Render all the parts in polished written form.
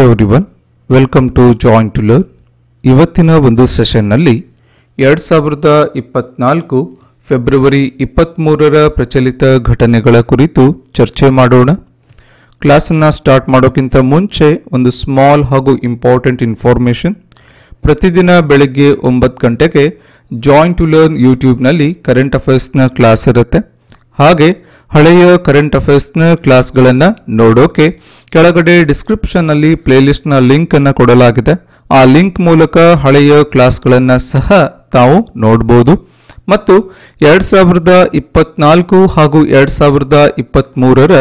Everyone, welcome to join to learn. ಇವತ್ತಿನ ಒಂದು ಸೆಷನ್ನಲ್ಲಿ 2024 February 23ರ ಪ್ರಚಲಿತ ಘಟನೆಗಳ ಕುರಿತು ಚರ್ಚೆ ಮಾಡೋಣ. ಕ್ಲಾಸನ್ನು ಸ್ಟಾರ್ಟ್ ಮಾಡೋಕ್ಕಿಂತ ಮುಂಚೆ ಒಂದು ಸ್ಮಾಲ್ ಹಾಗೂ ಇಂಪಾರ್ಟೆಂಟ್ ಇನ್ಫಾರ್ಮೇಷನ್. ಪ್ರತಿದಿನ ಬೆಳಗ್ಗೆ 9 ಗಂಟೆಗೆ ಜಾಯಿನ್ ಟು ಲರ್ನ್ ಯೂಟ್ಯೂಬ್ನಲ್ಲಿ ಕರೆಂಟ್ ಅಫೇರ್ಸ್ನ ಕ್ಲಾಸ್ ಇರುತ್ತೆ. ಹಾಗೆ ಹಳೆಯ ಕರೆಂಟ್ ಅಫೇರ್ಸ್ನ ಕ್ಲಾಸ್ಗಳನ್ನು ನೋಡೋಕೆ ಕೆಳಗಡೆ ಡಿಸ್ಕ್ರಿಪ್ಷನ್ನಲ್ಲಿ ಪ್ಲೇಲಿಸ್ಟ್ನ ಲಿಂಕನ್ನು ಕೊಡಲಾಗಿದೆ. ಆ ಲಿಂಕ್ ಮೂಲಕ ಹಳೆಯ ಕ್ಲಾಸ್ಗಳನ್ನು ಸಹ ತಾವು ನೋಡ್ಬೋದು. ಮತ್ತು 2024 ಹಾಗೂ 2023ರ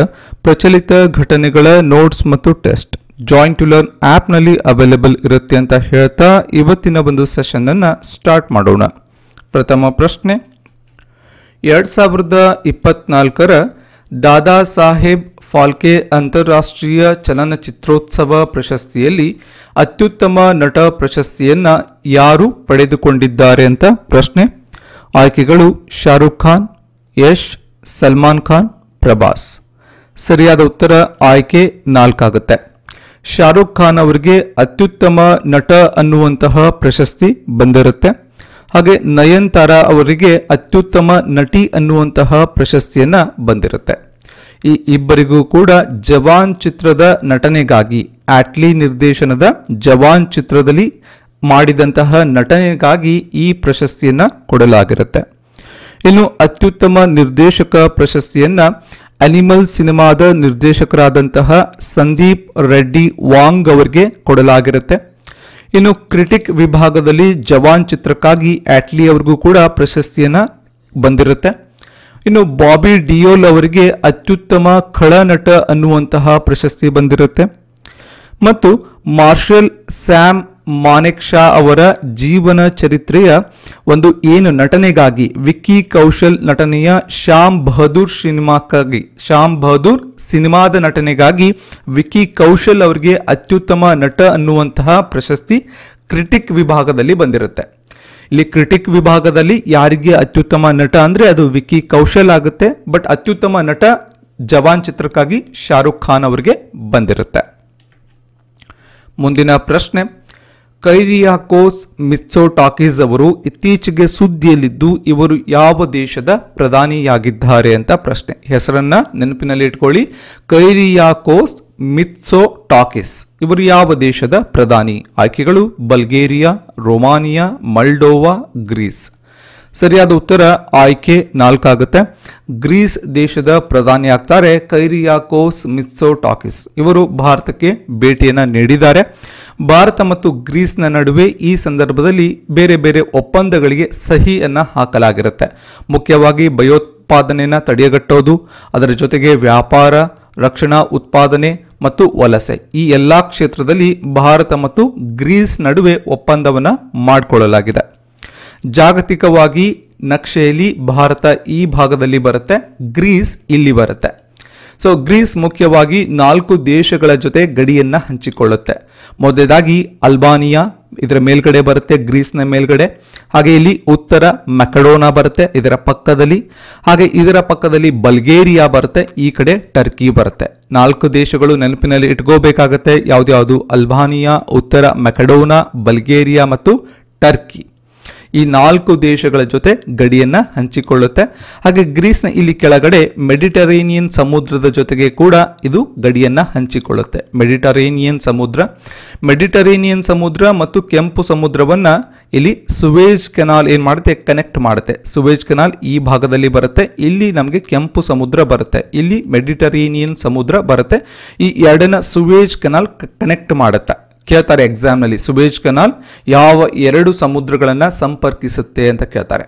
ಪ್ರಚಲಿತ ಘಟನೆಗಳ ನೋಟ್ಸ್ ಮತ್ತು ಟೆಸ್ಟ್ ಜಾಯಿನ್ ಟು ಲರ್ನ್ ಆ್ಯಪ್ನಲ್ಲಿ ಅವೈಲೇಬಲ್ ಇರುತ್ತೆ ಅಂತ ಹೇಳ್ತಾ ಇವತ್ತಿನ ಒಂದು ಸೆಷನನ್ನು ಸ್ಟಾರ್ಟ್ ಮಾಡೋಣ. ಪ್ರಥಮ ಪ್ರಶ್ನೆ, 2024ರ ದಾದಾ ಸಾಹೇಬ್ ಫಾಲ್ಕೆ ಅಂತಾರಾಷ್ಟ್ರೀಯ ಚಲನಚಿತ್ರೋತ್ಸವ ಪ್ರಶಸ್ತಿಯಲ್ಲಿ ಅತ್ಯುತ್ತಮ ನಟ ಪ್ರಶಸ್ತಿಯನ್ನು ಯಾರು ಪಡೆದುಕೊಂಡಿದ್ದಾರೆ ಅಂತ ಪ್ರಶ್ನೆ. ಆಯ್ಕೆಗಳು ಶಾರುಖ್ ಖಾನ್, ಯಶ್, ಸಲ್ಮಾನ್ ಖಾನ್, ಪ್ರಭಾಸ್. ಸರಿಯಾದ ಉತ್ತರ ಆಯ್ಕೆ 4 ಆಗುತ್ತೆ. ಶಾರುಖ್ ಖಾನ್ ಅವರಿಗೆ ಅತ್ಯುತ್ತಮ ನಟ ಅನ್ನುವಂತಹ ಪ್ರಶಸ್ತಿ ಬಂದಿರುತ್ತೆ. ಹಾಗೆ ನಯನ್ತಾರಾ ಅವರಿಗೆ ಅತ್ಯುತ್ತಮ ನಟಿ ಅನ್ನುವಂತಹ ಪ್ರಶಸ್ತಿಯನ್ನ ಬಂದಿರುತ್ತೆ. ಈ ಇಬ್ಬರಿಗೂ ಕೂಡ ಜವಾನ್ ಚಿತ್ರದ ನಟನೆಗಾಗಿ, ಆಟ್ಲಿ ನಿರ್ದೇಶನದ ಜವಾನ್ ಚಿತ್ರದಲ್ಲಿ ಮಾಡಿದಂತಹ ನಟನೆಗಾಗಿ ಈ ಪ್ರಶಸ್ತಿಯನ್ನ ಕೊಡಲಾಗಿರುತ್ತೆ. ಇನ್ನು ಅತ್ಯುತ್ತಮ ನಿರ್ದೇಶಕ ಪ್ರಶಸ್ತಿಯನ್ನ ಅನಿಮಲ್ ಸಿನಿಮಾದ ನಿರ್ದೇಶಕರಾದಂತಹ ಸಂದೀಪ್ ರೆಡ್ಡಿ ವಾಂಗ್ ಅವರಿಗೆ ಕೊಡಲಾಗಿರುತ್ತೆ. ಇನ್ನು ಕ್ರಿಟಿಕ್ ವಿಭಾಗದಲ್ಲಿ ಜವಾನ್ ಚಿತ್ರಕ್ಕಾಗಿ ಆಟ್ಲಿ ಅವರಿಗೂ ಕೂಡ ಪ್ರಶಸ್ತಿಯನ್ನ ಬಂದಿರುತ್ತೆ. ಇನ್ನು ಬಾಬಿ ಡಿಯೋಲ್ ಅವರಿಗೆ ಅತ್ಯುತ್ತಮ ಖಳನಟ ಅನ್ನುವಂತಹ ಪ್ರಶಸ್ತಿ ಬಂದಿರುತ್ತೆ. ಮತ್ತು ಮಾರ್ಷಲ್ ಸ್ಯಾಮ್ ಮಾನೆಕ್ ಶಾ ಅವರ ಜೀವನ ಚರಿತ್ರೆಯ ಒಂದು ನಟನೆಗಾಗಿ ವಿಕ್ಕಿ ಕೌಶಲ್ ನಟನೆಯ ಶ್ಯಾಮ್ ಬಹದ್ದೂರ್ ಸಿನಿಮಾದ ನಟನೆಗಾಗಿ ವಿಕ್ಕಿ ಕೌಶಲ್ ಅವರಿಗೆ ಅತ್ಯುತ್ತಮ ನಟ ಅನ್ನುವಂತಹ ಪ್ರಶಸ್ತಿ ಕ್ರಿಟಿಕ್ ವಿಭಾಗದಲ್ಲಿ ಬಂದಿರುತ್ತೆ. ಇಲ್ಲಿ ಕ್ರಿಟಿಕ್ ವಿಭಾಗದಲ್ಲಿ ಯಾರಿಗೆ ಅತ್ಯುತ್ತಮ ನಟ ಅಂದ್ರೆ ಅದು ವಿಕ್ಕಿ ಕೌಶಲ್ ಆಗುತ್ತೆ. ಬಟ್ ಅತ್ಯುತ್ತಮ ನಟ ಜವಾನ್ ಚಿತ್ರಕ್ಕಾಗಿ ಶಾರುಖ್ ಖಾನ್ ಅವರಿಗೆ ಬಂದಿರುತ್ತೆ. ಮುಂದಿನ ಪ್ರಶ್ನೆ, ಕೈರಿಯಾಕೋಸ್ ಮಿತ್ಸೋಟಾಕಿಸ್ ಅವರು ಇತ್ತೀಚೆಗೆ ಸುದ್ದಿಯಲ್ಲಿದ್ದು ಇವರು ಯಾವ ದೇಶದ ಪ್ರಧಾನಿಯಾಗಿದ್ದಾರೆ ಅಂತ ಪ್ರಶ್ನೆ. ಹೆಸರನ್ನ ನೆನಪಿನಲ್ಲಿ ಇಟ್ಕೊಳ್ಳಿ. ಕೈರಿಯಾಕೋಸ್ ಮಿತ್ಸೋಟಾಕಿಸ್ ಇವರು ಯಾವ ದೇಶದ ಪ್ರಧಾನಿ? ಆಯ್ಕೆಗಳು ಬಲ್ಗೇರಿಯಾ, ರೊಮಾನಿಯಾ, ಮೊಲ್ಡೋವಾ, ಗ್ರೀಸ್. ಸರಿಯಾದ ಉತ್ತರ ಆಯ್ಕೆ 4 ಆಗುತ್ತೆ. ಗ್ರೀಸ್ ದೇಶದ ಪ್ರಧಾನಿ ಆಗ್ತಾರೆ ಕೈರಿಯಾಕೋಸ್ ಮಿತ್ಸೋಟಾಕಿಸ್. ಇವರು ಭಾರತಕ್ಕೆ ಭೇಟಿಯನ್ನ ನೀಡಿದ್ದಾರೆ. ಭಾರತ ಮತ್ತು ಗ್ರೀಸ್ನ ನಡುವೆ ಈ ಸಂದರ್ಭದಲ್ಲಿ ಬೇರೆ ಬೇರೆ ಒಪ್ಪಂದಗಳಿಗೆ ಸಹಿಯನ್ನ ಹಾಕಲಾಗಿರುತ್ತೆ. ಮುಖ್ಯವಾಗಿ ಭಯೋತ್ಪಾದನೆಯನ್ನು ತಡೆಗಟ್ಟೋದು, ಅದರ ಜೊತೆಗೆ ವ್ಯಾಪಾರ, ರಕ್ಷಣಾ ಉತ್ಪಾದನೆ ಮತ್ತು ವಲಸೆ, ಈ ಎಲ್ಲಾ ಕ್ಷೇತ್ರದಲ್ಲಿ ಭಾರತ ಮತ್ತು ಗ್ರೀಸ್ ನಡುವೆ ಒಪ್ಪಂದವನ್ನು ಮಾಡಿಕೊಳ್ಳಲಾಗಿದೆ. ಜಾಗತಿಕವಾಗಿ ನಕ್ಷೆಯಲ್ಲಿ ಭಾರತ ಈ ಭಾಗದಲ್ಲಿ ಬರುತ್ತೆ, ಗ್ರೀಸ್ ಇಲ್ಲಿ ಬರುತ್ತೆ. ಸೊ ಗ್ರೀಸ್ ಮುಖ್ಯವಾಗಿ 4 ದೇಶಗಳ ಜೊತೆ ಗಡಿಯನ್ನ ಹಂಚಿಕೊಳ್ಳುತ್ತೆ. ಮೊದಲನೇದಾಗಿ ಅಲ್ಬಾನಿಯಾ ಇದರ ಮೇಲ್ಗಡೆ ಬರುತ್ತೆ, ಗ್ರೀಸ್ನ ಮೇಲ್ಗಡೆ. ಹಾಗೆ ಇಲ್ಲಿ ಉತ್ತರ ಮೆಕಡೋನಾ ಬರುತ್ತೆ ಇದರ ಪಕ್ಕದಲ್ಲಿ. ಹಾಗೆ ಇದರ ಪಕ್ಕದಲ್ಲಿ ಬಲ್ಗೇರಿಯಾ ಬರುತ್ತೆ, ಈ ಕಡೆ ಟರ್ಕಿ ಬರುತ್ತೆ. 4 ದೇಶಗಳು ನೆನಪಿನಲ್ಲಿ ಇಟ್ಕೋಬೇಕಾಗತ್ತೆ. ಯಾವ್ದು? ಅಲ್ಬಾನಿಯಾ, ಉತ್ತರ ಮೆಕಡೋನಾ, ಬಲ್ಗೇರಿಯಾ ಮತ್ತು ಟರ್ಕಿ. ಈ 4 ದೇಶಗಳ ಜೊತೆ ಗಡಿಯನ್ನ ಹಂಚಿಕೊಳ್ಳುತ್ತೆ. ಹಾಗೆ ಗ್ರೀಸ್ನ ಇಲ್ಲಿ ಕೆಳಗಡೆ ಮೆಡಿಟರೇನಿಯನ್ ಸಮುದ್ರದ ಜೊತೆಗೆ ಕೂಡ ಇದು ಗಡಿಯನ್ನ ಹಂಚಿಕೊಳ್ಳುತ್ತೆ. ಮೆಡಿಟರೇನಿಯನ್ ಸಮುದ್ರ ಮತ್ತು ಕೆಂಪು ಸಮುದ್ರವನ್ನ ಇಲ್ಲಿ ಸುವೇಜ್ ಕೆನಾಲ್ ಏನ್ ಮಾಡುತ್ತೆ, ಕನೆಕ್ಟ್ ಮಾಡುತ್ತೆ. ಸುವೇಜ್ ಕೆನಾಲ್ ಈ ಭಾಗದಲ್ಲಿ ಬರುತ್ತೆ, ಇಲ್ಲಿ ನಮಗೆ ಕೆಂಪು ಸಮುದ್ರ ಬರುತ್ತೆ, ಇಲ್ಲಿ ಮೆಡಿಟರೇನಿಯನ್ ಸಮುದ್ರ ಬರುತ್ತೆ. ಈ ಎರಡನ್ನ ಸುವೇಜ್ ಕೆನಾಲ್ ಕನೆಕ್ಟ್ ಮಾಡುತ್ತೆ. ಕೇಳ್ತಾರೆ ಎಕ್ಸಾಮ್ನಲ್ಲಿ, ಸುವೇಜ್ ಕೆನಾಲ್ ಯಾವ 2 ಸಮುದ್ರಗಳನ್ನು ಸಂಪರ್ಕಿಸುತ್ತೆ ಅಂತ ಕೇಳ್ತಾರೆ.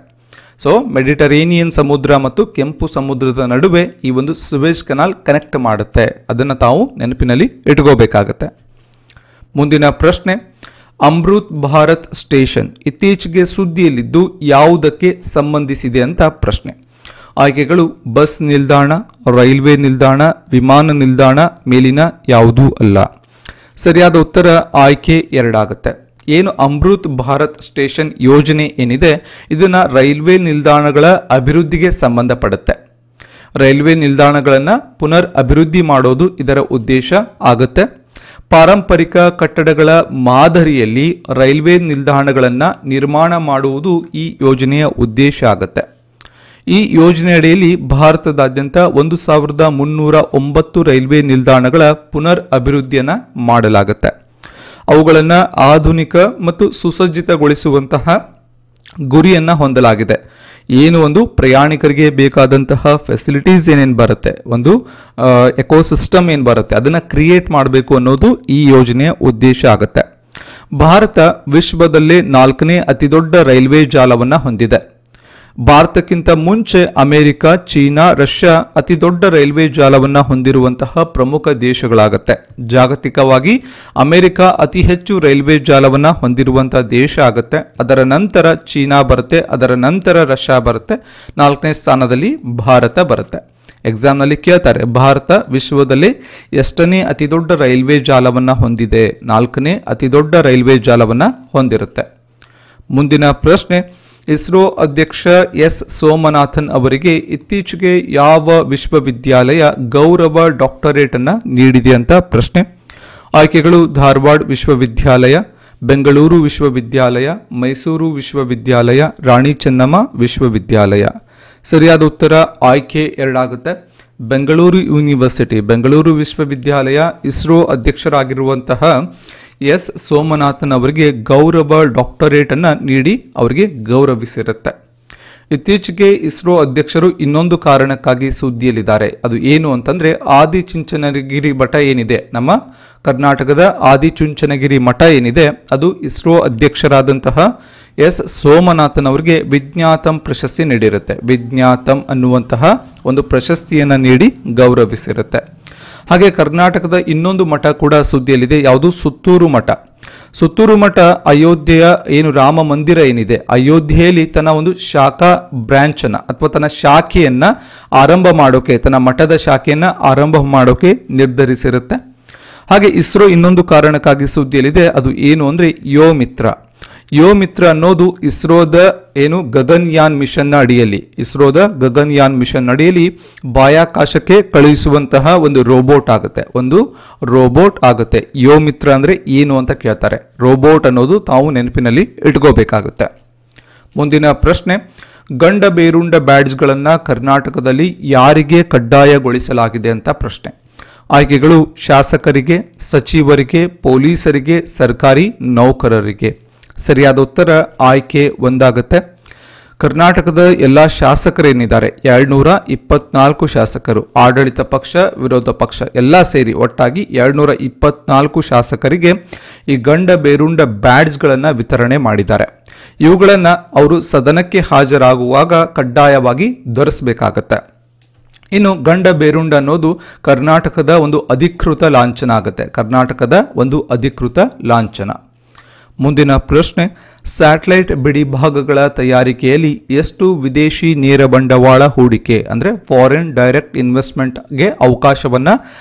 ಸೊ ಮೆಡಿಟರೇನಿಯನ್ ಸಮುದ್ರ ಮತ್ತು ಕೆಂಪು ಸಮುದ್ರದ ನಡುವೆ ಈ ಒಂದು ಸುವೇಜ್ ಕೆನಾಲ್ ಕನೆಕ್ಟ್ ಮಾಡುತ್ತೆ. ಅದನ್ನು ತಾವು ನೆನಪಿನಲ್ಲಿ ಇಟ್ಕೋಬೇಕಾಗತ್ತೆ. ಮುಂದಿನ ಪ್ರಶ್ನೆ, ಅಮೃತ್ ಭಾರತ್ ಸ್ಟೇಷನ್ ಇತ್ತೀಚೆಗೆ ಸುದ್ದಿಯಲ್ಲಿದ್ದು ಯಾವುದಕ್ಕೆ ಸಂಬಂಧಿಸಿದೆ ಅಂತ ಪ್ರಶ್ನೆ. ಆಯ್ಕೆಗಳು ಬಸ್ ನಿಲ್ದಾಣ, ರೈಲ್ವೆ ನಿಲ್ದಾಣ, ವಿಮಾನ ನಿಲ್ದಾಣ, ಮೇಲಿನ ಯಾವುದೂ ಅಲ್ಲ. ಸರಿಯಾದ ಉತ್ತರ ಆಯ್ಕೆ 2 ಆಗುತ್ತೆ. ಏನು ಅಮೃತ್ ಭಾರತ್ ಸ್ಟೇಷನ್ ಯೋಜನೆ ಏನಿದೆ, ಇದನ್ನ ರೈಲ್ವೆ ನಿಲ್ದಾಣಗಳ ಅಭಿವೃದ್ಧಿಗೆ ಸಂಬಂಧಪಡುತ್ತೆ. ರೈಲ್ವೆ ನಿಲ್ದಾಣಗಳನ್ನು ಪುನರ್ ಅಭಿವೃದ್ಧಿ ಮಾಡೋದು ಇದರ ಉದ್ದೇಶ ಆಗುತ್ತೆ. ಪಾರಂಪರಿಕ ಕಟ್ಟಡಗಳ ಮಾದರಿಯಲ್ಲಿ ರೈಲ್ವೆ ನಿಲ್ದಾಣಗಳನ್ನು ನಿರ್ಮಾಣ ಮಾಡುವುದು ಈ ಯೋಜನೆಯ ಉದ್ದೇಶ ಆಗುತ್ತೆ. ಈ ಯೋಜನೆಯಡಿಯಲ್ಲಿ ಭಾರತದಾದ್ಯಂತ 1309 ರೈಲ್ವೆ ನಿಲ್ದಾಣಗಳ ಪುನರ್ ಅಭಿವೃದ್ಧಿಯನ್ನು ಮಾಡಲಾಗುತ್ತೆ. ಅವುಗಳನ್ನು ಆಧುನಿಕ ಮತ್ತು ಸುಸಜ್ಜಿತಗೊಳಿಸುವಂತಹ ಗುರಿಯನ್ನು ಹೊಂದಲಾಗಿದೆ. ಏನು ಒಂದು ಪ್ರಯಾಣಿಕರಿಗೆ ಬೇಕಾದಂತಹ ಫೆಸಿಲಿಟೀಸ್ ಏನೇನು ಬರುತ್ತೆ, ಒಂದು ಎಕೋಸಿಸ್ಟಮ್ ಏನು ಬರುತ್ತೆ, ಅದನ್ನು ಕ್ರಿಯೇಟ್ ಮಾಡಬೇಕು ಅನ್ನೋದು ಈ ಯೋಜನೆಯ ಉದ್ದೇಶ ಆಗುತ್ತೆ. ಭಾರತ ವಿಶ್ವದಲ್ಲೇ 4ನೇ ಅತಿದೊಡ್ಡ ರೈಲ್ವೆ ಜಾಲವನ್ನು ಹೊಂದಿದೆ. ಭಾರತಕ್ಕಿಂತ ಮುಂಚೆ ಅಮೆರಿಕ, ಚೀನಾ, ರಷ್ಯಾ ಅತಿ ದೊಡ್ಡ ರೈಲ್ವೆ ಜಾಲವನ್ನು ಹೊಂದಿರುವಂತಹ ಪ್ರಮುಖ ದೇಶಗಳಾಗುತ್ತೆ. ಜಾಗತಿಕವಾಗಿ ಅಮೆರಿಕ ಅತಿ ಹೆಚ್ಚು ರೈಲ್ವೆ ಜಾಲವನ್ನು ಹೊಂದಿರುವಂತಹ ದೇಶ ಆಗುತ್ತೆ. ಅದರ ನಂತರ ಚೀನಾ ಬರುತ್ತೆ, ಅದರ ನಂತರ ರಷ್ಯಾ ಬರುತ್ತೆ, 4ನೇ ಸ್ಥಾನದಲ್ಲಿ ಭಾರತ ಬರುತ್ತೆ. ಎಕ್ಸಾಮ್ನಲ್ಲಿ ಕೇಳ್ತಾರೆ, ಭಾರತ ವಿಶ್ವದಲ್ಲಿ ಎಷ್ಟನೇ ಅತಿ ದೊಡ್ಡ ರೈಲ್ವೆ ಜಾಲವನ್ನು ಹೊಂದಿದೆ? 4ನೇ ಅತಿ ದೊಡ್ಡ ರೈಲ್ವೆ ಜಾಲವನ್ನು ಹೊಂದಿರುತ್ತೆ. ಮುಂದಿನ ಪ್ರಶ್ನೆ, ಇಸ್ರೋ ಅಧ್ಯಕ್ಷ ಎಸ್ ಸೋಮನಾಥನ್ ಅವರಿಗೆ ಇತ್ತೀಚೆಗೆ ಯಾವ ವಿಶ್ವವಿದ್ಯಾಲಯ ಗೌರವ ಡಾಕ್ಟರೇಟ್ ಅನ್ನು ನೀಡಿದೆ ಅಂತ ಪ್ರಶ್ನೆ. ಆಯ್ಕೆಗಳು: ಧಾರವಾಡ ವಿಶ್ವವಿದ್ಯಾಲಯ, ಬೆಂಗಳೂರು ವಿಶ್ವವಿದ್ಯಾಲಯ, ಮೈಸೂರು ವಿಶ್ವವಿದ್ಯಾಲಯ, ರಾಣಿ ಚೆನ್ನಮ್ಮ ವಿಶ್ವವಿದ್ಯಾಲಯ. ಸರಿಯಾದ ಉತ್ತರ ಆಯ್ಕೆ 2 ಆಗುತ್ತೆ. ಬೆಂಗಳೂರು ಯೂನಿವರ್ಸಿಟಿ, ಬೆಂಗಳೂರು ವಿಶ್ವವಿದ್ಯಾಲಯ ಇಸ್ರೋ ಅಧ್ಯಕ್ಷರಾಗಿರುವಂತಹ ಎಸ್ ಸೋಮನಾಥನ್ ಅವರಿಗೆ ಗೌರವ ಡಾಕ್ಟರೇಟ್ ಅನ್ನು ನೀಡಿ ಅವರಿಗೆ ಗೌರವಿಸಿರುತ್ತೆ. ಇತ್ತೀಚೆಗೆ ಇಸ್ರೋ ಅಧ್ಯಕ್ಷರು ಇನ್ನೊಂದು ಕಾರಣಕ್ಕಾಗಿ ಸುದ್ದಿಯಲ್ಲಿದ್ದಾರೆ. ಅದು ಏನು ಅಂತಂದ್ರೆ, ಆದಿಚುಂಚನಗಿರಿ ಮಠ ಏನಿದೆ, ನಮ್ಮ ಕರ್ನಾಟಕದ ಆದಿಚುಂಚನಗಿರಿ ಮಠ ಏನಿದೆ, ಅದು ಇಸ್ರೋ ಅಧ್ಯಕ್ಷರಾದಂತಹ ಎಸ್ ಸೋಮನಾಥನ್ ಅವರಿಗೆ ವಿಜ್ಞಾತಂ ಪ್ರಶಸ್ತಿ ನೀಡಿರುತ್ತೆ. ವಿಜ್ಞಾತಂ ಅನ್ನುವಂತಹ ಒಂದು ಪ್ರಶಸ್ತಿಯನ್ನು ನೀಡಿ ಗೌರವಿಸಿರುತ್ತೆ. ಹಾಗೆ ಕರ್ನಾಟಕದ ಇನ್ನೊಂದು ಮಠ ಕೂಡ ಸುದ್ದಿಯಲ್ಲಿದೆ. ಯಾವುದು? ಸುತ್ತೂರು ಮಠ. ಸುತ್ತೂರು ಮಠ ಅಯೋಧ್ಯೆಯ ಏನು ರಾಮ ಮಂದಿರ ಏನಿದೆ, ಅಯೋಧ್ಯೆಯಲ್ಲಿ ತನ್ನ ಒಂದು ಶಾಖಾ ಬ್ರಾಂಚ್ ಅನ್ನ ಅಥವಾ ತನ್ನ ಶಾಖೆಯನ್ನ ಆರಂಭ ಮಾಡೋಕೆ, ತನ್ನ ಮಠದ ಶಾಖೆಯನ್ನ ಆರಂಭ ಮಾಡೋಕೆ ನಿರ್ಧರಿಸಿರುತ್ತೆ. ಹಾಗೆ ಇಸ್ರೋ ಇನ್ನೊಂದು ಕಾರಣಕ್ಕಾಗಿ ಸುದ್ದಿಯಲ್ಲಿದೆ. ಅದು ಏನು ಅಂದ್ರೆ ಯೋ ಮಿತ್ರ. ಯೋ ಮಿತ್ರ ಅನ್ನೋದು ಇಸ್ರೋದ ಏನು ಗಗನ್ಯಾನ್ ಮಿಷನ್ನ ಅಡಿಯಲ್ಲಿ, ಇಸ್ರೋದ ಗಗನ್ಯಾನ್ ಮಿಷನ್ ಅಡಿಯಲ್ಲಿ ಬಾಹ್ಯಾಕಾಶಕ್ಕೆ ಕಳುಹಿಸುವಂತಹ ಒಂದು ರೋಬೋಟ್ ಆಗುತ್ತೆ. ಒಂದು ರೋಬೋಟ್ ಆಗುತ್ತೆ. ಯೋ ಮಿತ್ರ ಅಂದ್ರೆ ಏನು ಅಂತ ಕೇಳ್ತಾರೆ. ರೋಬೋಟ್ ಅನ್ನೋದು ತಾವು ನೆನಪಿನಲ್ಲಿ ಇಟ್ಕೋಬೇಕಾಗುತ್ತೆ. ಮುಂದಿನ ಪ್ರಶ್ನೆ, ಗಂಡ ಬೇರುಂಡ ಬ್ಯಾಡ್ಜ್ಗಳನ್ನು ಕರ್ನಾಟಕದಲ್ಲಿ ಯಾರಿಗೆ ಕಡ್ಡಾಯಗೊಳಿಸಲಾಗಿದೆ ಅಂತ ಪ್ರಶ್ನೆ. ಆಯ್ಕೆಗಳು: ಶಾಸಕರಿಗೆ, ಸಚಿವರಿಗೆ, ಪೊಲೀಸರಿಗೆ, ಸರ್ಕಾರಿ ನೌಕರರಿಗೆ. ಸರಿಯಾದ ಉತ್ತರ ಆಯ್ಕೆ 1 ಆಗುತ್ತೆ. ಕರ್ನಾಟಕದ ಎಲ್ಲ ಶಾಸಕರೇನಿದ್ದಾರೆ 224 ಶಾಸಕರು, ಆಡಳಿತ ಪಕ್ಷ, ವಿರೋಧ ಪಕ್ಷ ಎಲ್ಲ ಸೇರಿ ಒಟ್ಟಾಗಿ 224 ಶಾಸಕರಿಗೆ ಈ ಗಂಡ ಬೇರುಂಡ ಬ್ಯಾಡ್ಜ್ಗಳನ್ನು ವಿತರಣೆ ಮಾಡಿದ್ದಾರೆ. ಇವುಗಳನ್ನು ಅವರು ಸದನಕ್ಕೆ ಹಾಜರಾಗುವಾಗ ಕಡ್ಡಾಯವಾಗಿ ಧರಿಸಬೇಕಾಗತ್ತೆ. ಇನ್ನು ಗಂಡ ಬೇರುಂಡ ಅನ್ನೋದು ಕರ್ನಾಟಕದ ಒಂದು ಅಧಿಕೃತ ಲಾಂಛನ ಆಗುತ್ತೆ. ಕರ್ನಾಟಕದ ಒಂದು ಅಧಿಕೃತ ಲಾಂಛನ. ಮುಂದಿನ ಪ್ರಶ್ನೆ, ಸ್ಯಾಟಲೈಟ್ ಬಿಡಿಭಾಗಗಳ ತಯಾರಿಕೆಯಲ್ಲಿ ಎಷ್ಟು ವಿದೇಶಿ ನೇರ ಬಂಡವಾಳ ಹೂಡಿಕೆ ಅಂದರೆ ಫಾರಿನ್ ಡೈರೆಕ್ಟ್ ಇನ್ವೆಸ್ಟ್ಮೆಂಟ್ಗೆ ಅವಕಾಶವನ್ನು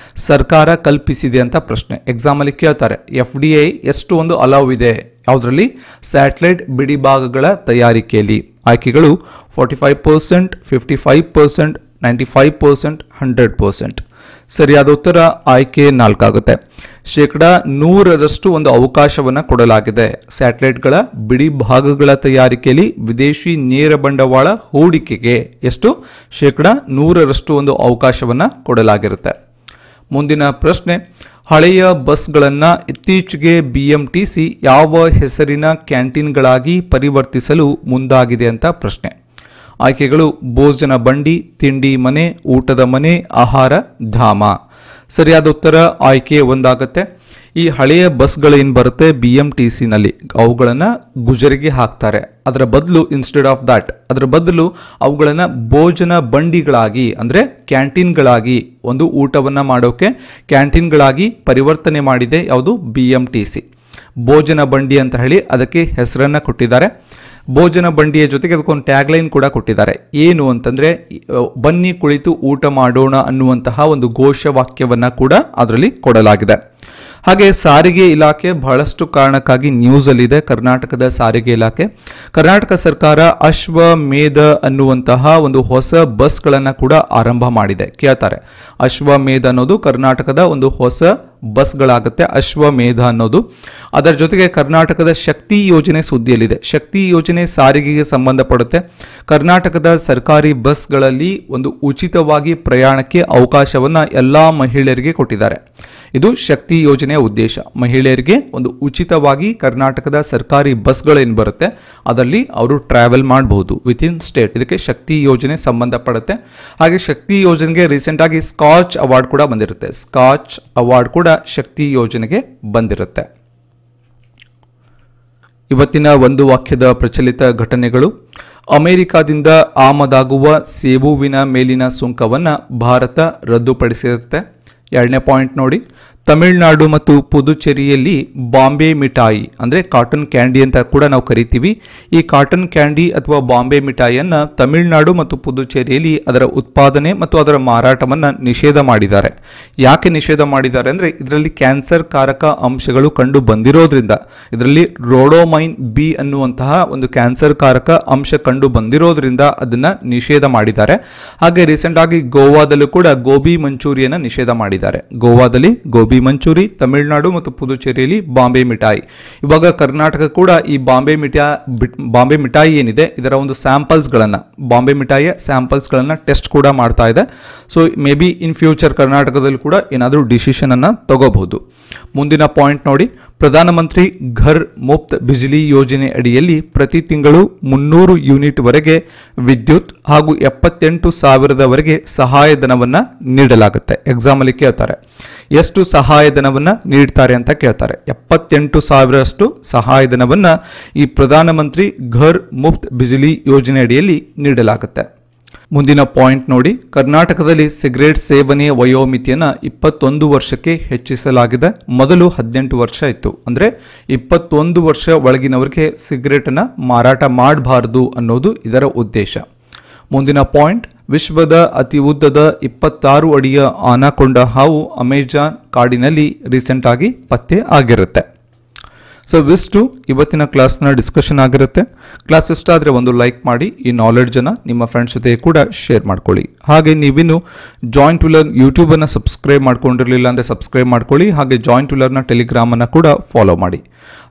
ಸರ್ಕಾರ ಕಲ್ಪಿಸಿದೆ ಅಂತ ಪ್ರಶ್ನೆ. ಎಕ್ಸಾಮಲ್ಲಿ ಕೇಳ್ತಾರೆ, FDI ಎಷ್ಟು ಒಂದು ಅಲೌವ್ ಇದೆ ಯಾವುದರಲ್ಲಿ? ಸ್ಯಾಟಲೈಟ್ ಬಿಡಿಭಾಗಗಳ ತಯಾರಿಕೆಯಲ್ಲಿ. ಆಯ್ಕೆಗಳು: 45%, 55%, 95%, 100%. ಸರಿಯಾದ ಉತ್ತರ ಆಯ್ಕೆ 4 ಆಗುತ್ತೆ. 100% ಒಂದು ಅವಕಾಶವನ್ನು ಕೊಡಲಾಗಿದೆ. ಸ್ಯಾಟಲೈಟ್ಗಳ ಬಿಡಿ ಭಾಗಗಳ ತಯಾರಿಕೆಯಲ್ಲಿ ವಿದೇಶಿ ನೇರ ಬಂಡವಾಳ ಹೂಡಿಕೆಗೆ ಎಷ್ಟು? 100% ಒಂದು ಅವಕಾಶವನ್ನು ಕೊಡಲಾಗಿರುತ್ತೆ. ಮುಂದಿನ ಪ್ರಶ್ನೆ, ಹಳೆಯ ಬಸ್ಗಳನ್ನು ಇತ್ತೀಚೆಗೆ BMTC ಯಾವ ಹೆಸರಿನ ಕ್ಯಾಂಟೀನ್ಗಳಾಗಿ ಪರಿವರ್ತಿಸಲು ಮುಂದಾಗಿದೆ ಅಂತ ಪ್ರಶ್ನೆ. ಆಯ್ಕೆಗಳು: ಭೋಜನ ಬಂಡಿ, ತಿಂಡಿ ಮನೆ, ಊಟದ ಮನೆ, ಆಹಾರ ಧಾಮ. ಸರಿಯಾದ ಉತ್ತರ ಆಯ್ಕೆ 1 ಆಗುತ್ತೆ. ಈ ಹಳೆಯ ಬಸ್ಗಳೇನು ಬರುತ್ತೆ BMTCನಲ್ಲಿ, ಅವುಗಳನ್ನು ಗುಜರಿಗೆ ಹಾಕ್ತಾರೆ. ಅದರ ಬದಲು ಇನ್ಸ್ಟೆಡ್ ಆಫ್ ದ್ಯಾಟ್, ಅದರ ಬದಲು ಅವುಗಳನ್ನು ಭೋಜನ ಬಂಡಿಗಳಾಗಿ ಅಂದರೆ ಕ್ಯಾಂಟೀನ್ಗಳಾಗಿ, ಒಂದು ಊಟವನ್ನು ಮಾಡೋಕೆ ಕ್ಯಾಂಟೀನ್ಗಳಾಗಿ ಪರಿವರ್ತನೆ ಮಾಡಿದೆ ಯಾವುದು? BMTC. ಭೋಜನ ಬಂಡಿ ಅಂತ ಹೇಳಿ ಅದಕ್ಕೆ ಹೆಸರನ್ನು ಕೊಟ್ಟಿದ್ದಾರೆ. ಭೋಜನ ಬಂಡಿಯ ಜೊತೆಗೆ ಅದಕ್ಕೊಂದು ಟ್ಯಾಗ್ಲೈನ್ ಕೂಡ ಕೊಟ್ಟಿದ್ದಾರೆ. ಏನು ಅಂತಂದರೆ ಬನ್ನಿ ಕುಳಿತು ಊಟ ಮಾಡೋಣ ಅನ್ನುವಂತಹ ಒಂದು ಘೋಷವಾಕ್ಯವನ್ನು ಕೂಡ ಅದರಲ್ಲಿ ಕೊಡಲಾಗಿದೆ. ಹಾಗೆ ಸಾರಿಗೆ ಇಲಾಖೆ ಬಹಳಷ್ಟು ಕಾರಣಕ್ಕಾಗಿ ನ್ಯೂಸಲ್ಲಿದೆ. ಕರ್ನಾಟಕದ ಸಾರಿಗೆ ಇಲಾಖೆ, ಕರ್ನಾಟಕ ಸರ್ಕಾರ ಅಶ್ವಮೇಧ ಅನ್ನುವಂತಹ ಒಂದು ಹೊಸ ಬಸ್ಗಳನ್ನು ಕೂಡ ಆರಂಭ ಮಾಡಿದೆ. ಕೇಳ್ತಾರೆ, ಅಶ್ವಮೇಧ ಅನ್ನೋದು ಕರ್ನಾಟಕದ ಒಂದು ಹೊಸ ಬಸ್ಗಳಾಗುತ್ತೆ, ಅಶ್ವಮೇಧ ಅನ್ನೋದು. ಅದರ ಜೊತೆಗೆ ಕರ್ನಾಟಕದ ಶಕ್ತಿ ಯೋಜನೆ ಸುದ್ದಿಯಲ್ಲಿದೆ. ಶಕ್ತಿ ಯೋಜನೆ ಸಾರಿಗೆಗೆ ಸಂಬಂಧಪಡುತ್ತೆ. ಕರ್ನಾಟಕದ ಸರ್ಕಾರಿ ಬಸ್ಗಳಲ್ಲಿ ಒಂದು ಉಚಿತವಾಗಿ ಪ್ರಯಾಣಕ್ಕೆ ಅವಕಾಶವನ್ನು ಎಲ್ಲ ಮಹಿಳೆಯರಿಗೆ ಕೊಟ್ಟಿದ್ದಾರೆ. ಇದು ಶಕ್ತಿ ಯೋಜನೆಯ ಉದ್ದೇಶ. ಮಹಿಳೆಯರಿಗೆ ಒಂದು ಉಚಿತವಾಗಿ ಕರ್ನಾಟಕದ ಸರ್ಕಾರಿ ಬಸ್ಗಳೇನು ಬರುತ್ತೆ ಅದರಲ್ಲಿ ಅವರು ಟ್ರಾವೆಲ್ ಮಾಡಬಹುದು ವಿತಿನ್ ಸ್ಟೇಟ್. ಇದಕ್ಕೆ ಶಕ್ತಿ ಯೋಜನೆ ಸಂಬಂಧಪಡುತ್ತೆ. ಹಾಗೆ ಶಕ್ತಿ ಯೋಜನೆಗೆ ರೀಸೆಂಟಾಗಿ ಸ್ಕಾಚ್ ಅವಾರ್ಡ್ ಕೂಡ ಬಂದಿರುತ್ತೆ. ಸ್ಕಾಚ್ ಅವಾರ್ಡ್ ಕೂಡ ಶಕ್ತಿ ಯೋಜನೆಗೆ ಬಂದಿರುತ್ತೆ. ಇವತ್ತಿನ ಒಂದು ವಾಕ್ಯದ ಪ್ರಚಲಿತ ಘಟನೆಗಳು. ಅಮೆರಿಕಾದಿಂದ ಆಮದಾಗುವ ಸೇಬುವಿನ ಮೇಲಿನ ಸುಂಕವನ್ನು ಭಾರತ ರದ್ದುಪಡಿಸಿರುತ್ತೆ. ಎರಡನೇ ಪಾಯಿಂಟ್ ನೋಡಿ, ತಮಿಳುನಾಡು ಮತ್ತು ಪುದುಚೇರಿಯಲ್ಲಿ ಬಾಂಬೆ ಮಿಠಾಯಿ ಅಂದರೆ ಕಾಟನ್ ಕ್ಯಾಂಡಿ ಅಂತ ಕೂಡ ನಾವು ಕರಿತೀವಿ. ಈ ಕಾಟನ್ ಕ್ಯಾಂಡಿ ಅಥವಾ ಬಾಂಬೆ ಮಿಠಾಯಿಯನ್ನು ತಮಿಳುನಾಡು ಮತ್ತು ಪುದುಚೇರಿಯಲ್ಲಿ ಅದರ ಉತ್ಪಾದನೆ ಮತ್ತು ಅದರ ಮಾರಾಟವನ್ನು ನಿಷೇಧ ಮಾಡಿದ್ದಾರೆ. ಯಾಕೆ ನಿಷೇಧ ಮಾಡಿದ್ದಾರೆ ಅಂದರೆ ಇದರಲ್ಲಿ ಕ್ಯಾನ್ಸರ್ ಕಾರಕ ಅಂಶಗಳು ಕಂಡು ಬಂದಿರೋದ್ರಿಂದ, ಇದರಲ್ಲಿ ರೋಡೋಮೈನ್ ಬಿ ಅನ್ನುವಂತಹ ಒಂದು ಕ್ಯಾನ್ಸರ್ ಕಾರಕ ಅಂಶ ಕಂಡು ಬಂದಿರೋದ್ರಿಂದ ಅದನ್ನು ನಿಷೇಧ ಮಾಡಿದ್ದಾರೆ. ಹಾಗೆ ರೀಸೆಂಟ್ ಆಗಿ ಗೋವಾದಲ್ಲೂ ಕೂಡ ಗೋಬಿ ಮಂಚೂರಿಯನ್ನು ನಿಷೇಧ ಮಾಡಿದ್ದಾರೆ. ಗೋವಾದಲ್ಲಿ ಗೋಬಿ ಮಂಚೂರಿ, ತಮಿಳುನಾಡು ಮತ್ತು ಪುದುಚೇರಿಯಲ್ಲಿ ಬಾಂಬೆ ಮಿಠಾಯಿ. ಇವಾಗ ಕರ್ನಾಟಕ ಕೂಡ ಈ ಬಾಂಬೆ ಮಿಠಾಯಿ ಏನಿದೆ ಇದರ ಒಂದು ಸ್ಯಾಂಪಲ್ಸ್ಗಳನ್ನು, ಬಾಂಬೆ ಮಿಠಾಯಿಯ ಸ್ಯಾಂಪಲ್ಸ್ಗಳನ್ನು ಟೆಸ್ಟ್ ಕೂಡ ಮಾಡ್ತಾ ಇದೆ. So may be in future ಕರ್ನಾಟಕದಲ್ಲಿ ಕೂಡ ಏನಾದರೂ ಡಿಸಿಷನ್ ಅನ್ನು ತಗೋಬಹುದು. ಮುಂದಿನ ಪಾಯಿಂಟ್ ನೋಡಿ, ಪ್ರಧಾನಮಂತ್ರಿ ಘರ್ ಮುಫ್ತ್ ಬಿಜ್ಲಿ ಯೋಜನೆ ಅಡಿಯಲ್ಲಿ ಪ್ರತಿ ತಿಂಗಳು 300 ಯೂನಿಟ್ ವರೆಗೆ ವಿದ್ಯುತ್ ಹಾಗೂ 78,000ವರೆಗೆ ಸಹಾಯಧನವನ್ನು ನೀಡಲಾಗುತ್ತೆ. ಎಕ್ಸಾಮಲ್ಲಿ ಕೇಳ್ತಾರೆ ಎಷ್ಟು ಸಹಾಯಧನವನ್ನು ನೀಡ್ತಾರೆ ಅಂತ ಕೇಳ್ತಾರೆ. 78,000ರಷ್ಟು ಸಹಾಯಧನವನ್ನು ಈ ಪ್ರಧಾನಮಂತ್ರಿ ಘರ್ ಮುಫ್ತ್ ಬಿಜ್ಲಿ ಯೋಜನೆ ಅಡಿಯಲ್ಲಿ ನೀಡಲಾಗುತ್ತೆ. ಮುಂದಿನ ಪಾಯಿಂಟ್ ನೋಡಿ, ಕರ್ನಾಟಕದಲ್ಲಿ ಸಿಗರೇಟ್ ಸೇವನೆಯ ವಯೋಮಿತಿಯನ್ನು 21 ವರ್ಷಕ್ಕೆ ಹೆಚ್ಚಿಸಲಾಗಿದೆ. ಮೊದಲು 18 ವರ್ಷ ಇತ್ತು. ಅಂದರೆ 21 ವರ್ಷ ಒಳಗಿನವರಿಗೆ ಸಿಗರೇಟನ್ನು ಮಾರಾಟ ಮಾಡಬಾರದು ಅನ್ನೋದು ಇದರ ಉದ್ದೇಶ. ಮುಂದಿನ ಪಾಯಿಂಟ್, ವಿಶ್ವದ ಅತಿ ಉದ್ದದ 26 ಅಡಿಯ ಆನಾಕೊಂಡ ಹಾವು ಅಮೆಜಾನ್ ಕಾಡಿನಲ್ಲಿ ರೀಸೆಂಟ್ ಆಗಿ ಪತ್ತೆ ಆಗಿರುತ್ತೆ. ಸೊ ಇವಿಷ್ಟು ಇವತ್ತಿನ ಕ್ಲಾಸ್ನ ಡಿಸ್ಕಷನ್ ಆಗಿರುತ್ತೆ. ಕ್ಲಾಸ್ ಇಷ್ಟ ಆದರೆ ಒಂದು ಲೈಕ್ ಮಾಡಿ, ಈ ನಾಲೆಡ್ಜನ್ನು ನಿಮ್ಮ ಫ್ರೆಂಡ್ಸ್ ಜೊತೆ ಕೂಡ ಶೇರ್ ಮಾಡ್ಕೊಳ್ಳಿ. ಹಾಗೆ ನೀವಿನ್ನು ಜಾಯಿನ್ ಟು ಲರ್ನ್ ಯೂಟ್ಯೂಬನ್ನು ಸಬ್ಸ್ಕ್ರೈಬ್ ಮಾಡ್ಕೊಂಡಿರಲಿಲ್ಲ ಅಂದರೆ ಸಬ್ಸ್ಕ್ರೈಬ್ ಮಾಡ್ಕೊಳ್ಳಿ. ಹಾಗೆ ಜಾಯಿನ್ ಟು ಲರ್ನ್ನ ಟೆಲಿಗ್ರಾಮನ್ನು ಕೂಡ ಫಾಲೋ ಮಾಡಿ.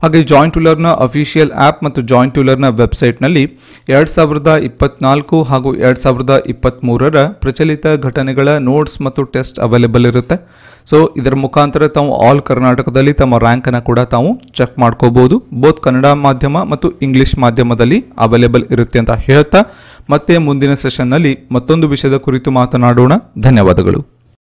ಹಾಗೆ ಜಾಯಿನ್ ಟು ಲರ್ನ್ನ ಅಫಿಷಿಯಲ್ ಆ್ಯಪ್ ಮತ್ತು ಜಾಯಿನ್ ಟು ಲರ್ನ್ನ ವೆಬ್ಸೈಟ್ನಲ್ಲಿ 2024 ಹಾಗೂ 2023ರ ಪ್ರಚಲಿತ ಘಟನೆಗಳ ನೋಟ್ಸ್ ಮತ್ತು ಟೆಸ್ಟ್ ಅವೈಲೇಬಲ್ ಇರುತ್ತೆ. ಸೊ ಇದರ ಮುಖಾಂತರ ತಾವು ಆಲ್ ಕರ್ನಾಟಕದಲ್ಲಿ ತಮ್ಮ ರ್ಯಾಂಕನ್ನು ಕೂಡ ತಾವು ಚೆಕ್ ಮಾಡ್ಕೋಬಹುದು. ಬೋತ್ ಕನ್ನಡ ಮಾಧ್ಯಮ ಮತ್ತು ಇಂಗ್ಲಿಷ್ ಮಾಧ್ಯಮದಲ್ಲಿ ಅವೈಲೇಬಲ್ ಇರುತ್ತೆ ಅಂತ ಹೇಳ್ತಾ ಮತ್ತೆ ಮುಂದಿನ ಸೆಷನ್ನಲ್ಲಿ ಮತ್ತೊಂದು ವಿಷಯದ ಕುರಿತು ಮಾತನಾಡೋಣ. ಧನ್ಯವಾದಗಳು.